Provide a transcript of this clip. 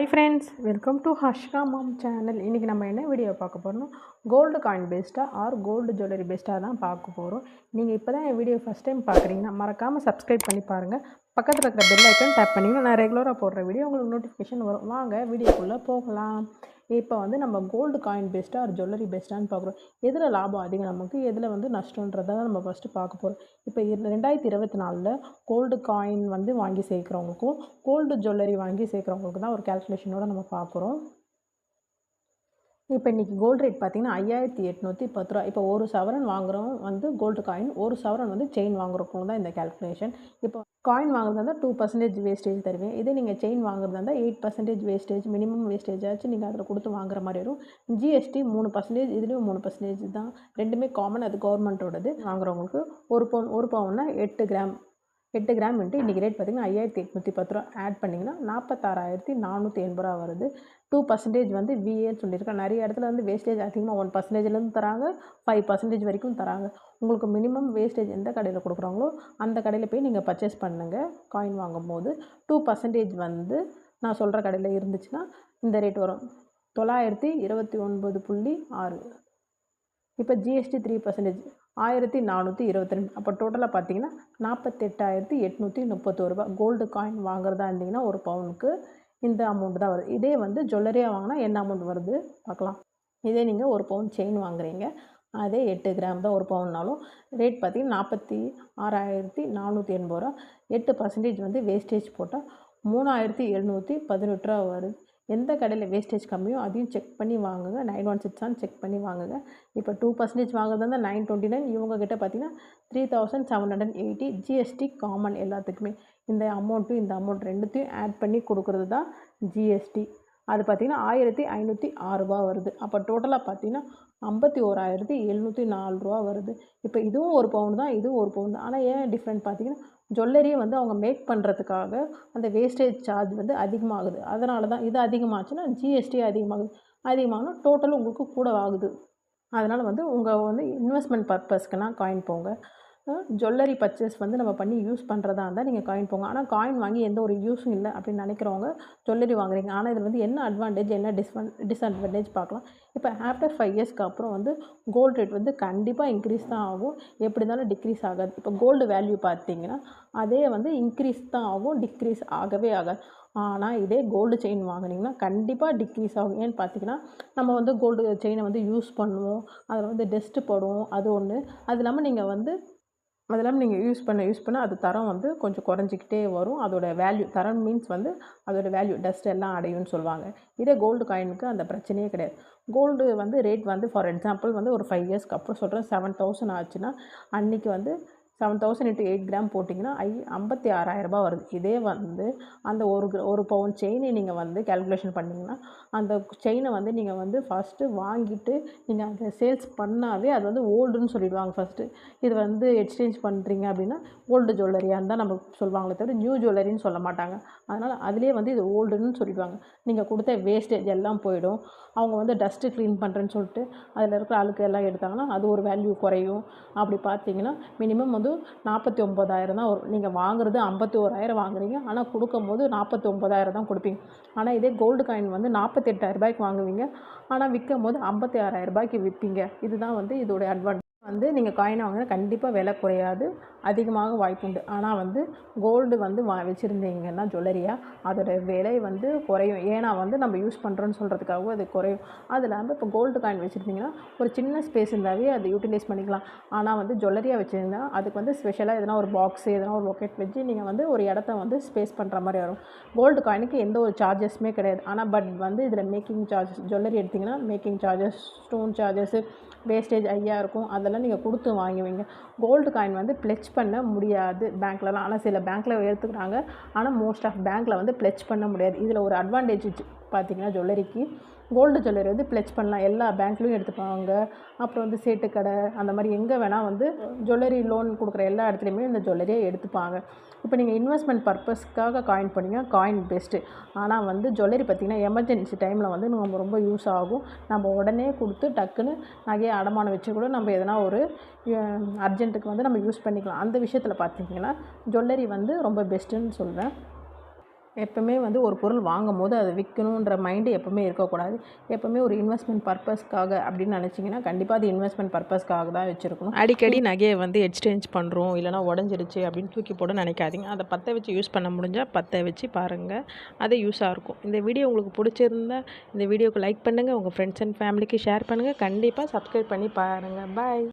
Hi friends, welcome to Harshika Mom channel. இன்னைக்கு நம்ம என்ன வீடியோ பார்க்க போறோம்னா கோல்டு காயின் பேஸ்டா ஆர் கோல்டு ஜுவல்லரி பேஸ்டா தான் பார்க்க போறோம். நீங்க இப்போதான் இந்த வீடியோ ஃபர்ஸ்ட் டைம் பார்க்குறீங்கன்னா மறக்காம Subscribe பண்ணி பாருங்க. பக்கத்துல இருக்கிற பெல் ஐகான் டேப் பண்ணீங்கன்னா நான் ரெகுலரா போடுற வீடியோ உங்களுக்கு நோட்டிஃபிகேஷன் வரும். வாங்க வீடியோக்குள்ள போகலாம். இப்போ வந்து நம்ம கோல்டு காயின் பேஸ்டா ஆர் ஜுவல்லரி பேஸ்டான்னு பார்க்குறோம். எதில் லாபம் அதிகம் நமக்கு, எதில் வந்து நஷ்டன்றதை நம்ம ஃபஸ்ட்டு பார்க்க போகிறோம். இப்போ 2024 கோல்டு காயின் வந்து வாங்கி சேர்க்குறவங்களுக்கும் கோல்டு ஜுவல்லரி வாங்கி சேர்க்குறவங்களுக்கு தான் ஒரு கேல்குலேஷனோட நம்ம பார்க்குறோம். இப்போ இன்றைக்கி கோல்டு ரேட் பார்த்திங்கன்னா 5810 ரூபா. இப்போ ஒரு சவரன் வாங்குகிறோம் வந்து கோல்டு காயின், ஒரு சவரன் வந்து செயின் வாங்குறவங்க தான் இந்த கேல்குலேஷன். இப்போ காயின் வாங்குறதா இருந்தால் 2% வேஸ்டேஜ் தருவேன். இதே நீங்கள் செயின் வாங்குறதா இருந்தால் 8% வேஸ்டேஜ், மினிமம் வேஸ்டேஜ் ஆச்சு நீங்கள் அதில் கொடுத்து வாங்குற மாதிரி வரும். ஜிஎஸ்டி 3%, இதுலேயும் 3% தான். ரெண்டுமே காமன், அது கவர்மெண்ட்டோடது. வாங்குறவங்களுக்கு ஒரு பவுன்னா 8 கிராம் இன்றைக்கி ரேட் பார்த்திங்கன்னா 5810 ரூபா ஆட் பண்ணிங்கன்னா 46,480 ரூபா வருது. 2% வந்து விஏன்னு சொல்லியிருக்கேன். நிறைய இடத்துல வந்து வேஸ்டேஜ் அதிகமாக 1%லேருந்து தராங்க, 5% வரைக்கும் தராங்க. உங்களுக்கு மினிமம் வேஸ்டேஜ் எந்த கடையில் கொடுக்குறாங்களோ அந்த கடையில் போய் நீங்கள் பர்ச்சேஸ் பண்ணுங்கள். காயின் வாங்கும் போது 2% வந்து நான் சொல்கிற கடையில் இருந்துச்சுன்னா இந்த ரேட் வரும் 929.6. இப்போ ஜிஎஸ்டி 3% 1422. அப்போ டோட்டலாக பார்த்தீங்கன்னா 48,831 ரூபா. கோல்டு காயின் வாங்குறதா இருந்தீங்கன்னா ஒரு பவுனுக்கு இந்த அமௌண்ட் தான் வருது. இதே வந்து ஜுவல்லரியாக வாங்கினா என்ன அமௌண்ட் வருது பார்க்கலாம். இதே நீங்கள் ஒரு பவுன் செயின் வாங்குறீங்க, அதே 8 கிராம் தான் ஒரு பவுன்னாலும் ரேட் பார்த்திங்கன்னா 46,480 ரூபா. 8% வந்து வேஸ்டேஜ் போட்டால் 3,718 ரூபா வருது. எந்த கடையில் வேஸ்டேஜ் கம்மியோ அதையும் செக் பண்ணி வாங்குங்க. 916 செக் பண்ணி வாங்குங்க. இப்போ 2% வாங்குறது இருந்தால் 929, இவங்ககிட்ட பார்த்தீங்கன்னா 3,780. ஜிஎஸ்டி காமன் எல்லாத்துக்குமே. இந்த அமௌண்ட் ரெண்டுத்தையும் ஆட் பண்ணி கொடுக்குறது தான் ஜிஎஸ்டி. அது பார்த்திங்கன்னா 1,506 ரூபா வருது. அப்போ டோட்டலாக பார்த்தீங்கன்னா 51,704 ரூபா வருது. இப்போ இதுவும் ஒரு பவுன் தான், இதுவும் ஒரு பவுன் தான். ஆனால் ஏன் டிஃப்ரெண்ட் பார்த்தீங்கன்னா ஜுவல்லரியை வந்து அவங்க மேக் பண்ணுறதுக்காக அந்த வேஸ்டேஜ் சார்ஜ் வந்து அதிகமாகுது. அதனால தான் இது அதிகமாச்சுன்னா ஜிஎஸ்டி அதிகமாகனா டோட்டலும் உங்களுக்கு கூட ஆகுது. அதனால் வந்து உங்கள் வந்து இன்வெஸ்ட்மெண்ட் பர்பஸ்க்குனா காயின் போங்க. ஜுவல்லரி பர்ச்சேஸ் வந்து நம்ம பண்ணி யூஸ் பண்ணுறதா இருந்தால் நீங்கள் காயின் போங்க. ஆனால் காயின் வாங்கி எந்த ஒரு யூஸும் இல்லை அப்படின்னு நினைக்கிறவங்க ஜுவல்லரி வாங்குறீங்க. ஆனால் இதில் வந்து என்ன அட்வான்டேஜ், என்ன டிஸ்அட்வான்டேஜ் பார்க்கலாம். இப்போ ஆஃப்டர் 5 இயர்ஸ்க்கு அப்புறம் வந்து கோல்டு ரேட் வந்து கண்டிப்பாக இன்க்ரீஸ் தான் ஆகும். எப்படி இருந்தாலும் டிக்ரீஸ் ஆகாது. இப்போ கோல்டு வேல்யூ பார்த்தீங்கன்னா அதே வந்து இன்க்ரீஸ் தான் ஆகும், டிக்ரீஸ் ஆகவே ஆகாது. ஆனால் இதே கோல்டு செயின் வாங்கினீங்கன்னா கண்டிப்பாக டிக்ரீஸ் ஆகும். ஏன்னு பார்த்தீங்கன்னா நம்ம வந்து கோல்டு செயினை வந்து யூஸ் பண்ணுவோம், அதில் வந்து டஸ்ட்டு படும், அது ஒன்று. அது இல்லாமல் நீங்கள் யூஸ் பண்ண அது தரம் வந்து கொஞ்சம் குறைஞ்சிக்கிட்டே வரும். அதோட வேல்யூ, தரம் மீன்ஸ் வந்து அதோட வேல்யூ டஸ்ட் எல்லாம் அடையும்னு சொல்லுவாங்க. இதே கோல்டு காயினுக்கு அந்த பிரச்சனையே கிடையாது. கோல்டு வந்து ரேட் வந்து ஃபார் எக்ஸாம்பிள் வந்து ஒரு 5 இயர்ஸ்க்கு அப்புறம் சொல்கிறேன் 7,000 ஆச்சுன்னா அன்றைக்கி வந்து 7,000 × 8 கிராம் போட்டிங்கன்னா 56,000 ரூபா வருது. இதே வந்து அந்த ஒரு பவுன் செயினை நீங்கள் வந்து கேல்குலேஷன் பண்ணிங்கன்னா அந்த செயினை வந்து நீங்கள் வந்து ஃபஸ்ட்டு வாங்கிட்டு நீங்கள் அதை சேல்ஸ் பண்ணாவே அது வந்து ஓல்டுன்னு சொல்லிடுவாங்க ஃபஸ்ட்டு. இது வந்து எக்ஸ்சேஞ்ச் பண்ணுறீங்க அப்படின்னா ஓல்டு ஜுவல்லரியான்னு தான் நம்ம சொல்லுவாங்களே தவிர நியூ ஜுவல்லரின்னு சொல்ல மாட்டாங்க. அதனால் அதிலே வந்து இது ஓல்டுன்னு சொல்லிடுவாங்க. நீங்கள் கொடுத்த வேஸ்டேஜ் எல்லாம் போயிடும். அவங்க வந்து டஸ்ட்டு க்ளீன் பண்ணுறேன்னு சொல்லிட்டு அதில் இருக்கிற அழுக்கு எல்லாம் எடுத்தாங்கன்னா அது ஒரு வேல்யூ குறையும். அப்படி பார்த்தீங்கன்னா மினிமம் வந்து 49,000 தான் வரும். நீங்கள் வாங்குறது 51,000 வாங்குறீங்க, ஆனால் கொடுக்கும் போது 49,000 தான் கொடுப்பீங்க. ஆனால் இதே கோல்டு காயின் வந்து 48,000 ரூபாய்க்கு வாங்குவீங்க, ஆனால் விற்கும் போது 56,000 ரூபாய்க்கு விற்பீங்க. இதுதான் வந்து இதோட அட்வான்டேஜ். வந்து நீங்கள் காயின் வாங்கினா கண்டிப்பாக விலை குறையாது, அதிகமாக வாய்ப்புண்டு. ஆனால் வந்து கோல்டு வந்து வச்சுருந்தீங்கன்னா ஜுவல்லரியாக அதோட விலை வந்து குறையும். ஏன்னா வந்து நம்ம யூஸ் பண்ணுறோன்னு சொல்கிறதுக்காகவும் அது குறையும். அது இல்லாமல் இப்போ கோல்டு காயின் வச்சுருந்தீங்கன்னா ஒரு சின்ன ஸ்பேஸ் இருந்தாவே அதை யூட்டிலைஸ் பண்ணிக்கலாம். ஆனால் வந்து ஜுவல்லரியாக வச்சுருந்தா அதுக்கு வந்து ஸ்பெஷலாக எதனா ஒரு பாக்ஸு, எதனா ஒரு பாக்கெட் வச்சு நீங்கள் வந்து ஒரு இடத்த வந்து ஸ்பேஸ் பண்ணுற மாதிரி வரும். கோல்டு காயினுக்கு எந்த ஒரு சார்ஜஸுமே கிடையாது. ஆனால் பட் வந்து இதில் மேக்கிங் சார்ஜஸ், ஜுவல்லரி எடுத்திங்கன்னா making charges, stone charges, wastage ஐயா இருக்கும். அதெல்லாம் நீங்கள் கொடுத்து வாங்குவீங்க. கோல்டு காயின் வந்து பிளெட்ஜ் பண்ண முடியாது பேங்க்லலாம். ஆனால் சில பேங்க்கில் எடுத்துக்கிறாங்க, ஆனால் மோஸ்ட் ஆஃப் பேங்க்கில் வந்து பிளெட்ஜ் பண்ண முடியாது. இதில் ஒரு அட்வான்டேஜ் பார்த்தீங்கன்னா ஜுவல்லரிக்கு கோல்டு ஜுவல்லரி வந்து பிளெட்ஜ் பண்ணலாம். எல்லா பேங்க்லேயும் எடுத்துப்பாங்க. அப்புறம் வந்து சேட்டு கடை அந்த மாதிரி எங்கே வேணால் வந்து ஜுவல்லரி லோன் கொடுக்குற எல்லா இடத்துலையுமே இந்த ஜுவல்லரியை எடுத்துப்பாங்க. இப்போ நீங்கள் இன்வெஸ்ட்மெண்ட் பர்பஸ்க்காக காயின் பண்ணிங்க, காயின் பெஸ்ட்டு. ஆனால் வந்து ஜுவல்லரி பார்த்திங்கன்னா எமர்ஜென்சி டைமில் வந்து நம்ம ரொம்ப யூஸ் ஆகும். நம்ம உடனே கொடுத்து டக்குன்னு நகையை அடமானம் வச்சு கூட நம்ம எதனா ஒரு அர்ஜென்ட்டுக்கு வந்து நம்ம யூஸ் பண்ணிக்கலாம். அந்த விஷயத்தில் பார்த்திங்கன்னா ஜுவல்லரி வந்து ரொம்ப பெஸ்ட்டுன்னு சொல்வேன். எப்பவுமே வந்து ஒரு பொருள் வாங்கும்போது அதை விற்கணுன்ற மைண்டு எப்பவுமே இருக்கக்கூடாது. எப்பவுமே ஒரு இன்வெஸ்ட்மெண்ட் பர்ப்பஸ்க்காக அப்படின்னு நினச்சிங்கன்னா, கண்டிப்பாக அது இன்வெஸ்ட்மெண்ட் பர்ப்பஸ்க்காக தான் வச்சுருக்கணும். அடிக்கடி நகையை வந்து எக்ஸ்சேஞ்ச் பண்ணுறோம், இல்லைனா உடஞ்சிருச்சு அப்படின்னு தூக்கி போட நினைக்காதீங்க. அதை பற்ற வச்சு யூஸ் பண்ண முடிஞ்சால் பற்ற வச்சு பாருங்கள், அது யூஸாக இருக்கும். இந்த வீடியோ உங்களுக்கு பிடிச்சிருந்தா இந்த வீடியோக்கு லைக் பண்ணுங்கள், உங்கள் ஃப்ரெண்ட்ஸ் அண்ட் ஃபேமிலிக்கு ஷேர் பண்ணுங்கள். கண்டிப்பாக சப்ஸ்கிரைப் பண்ணி பாருங்கள். பாய்.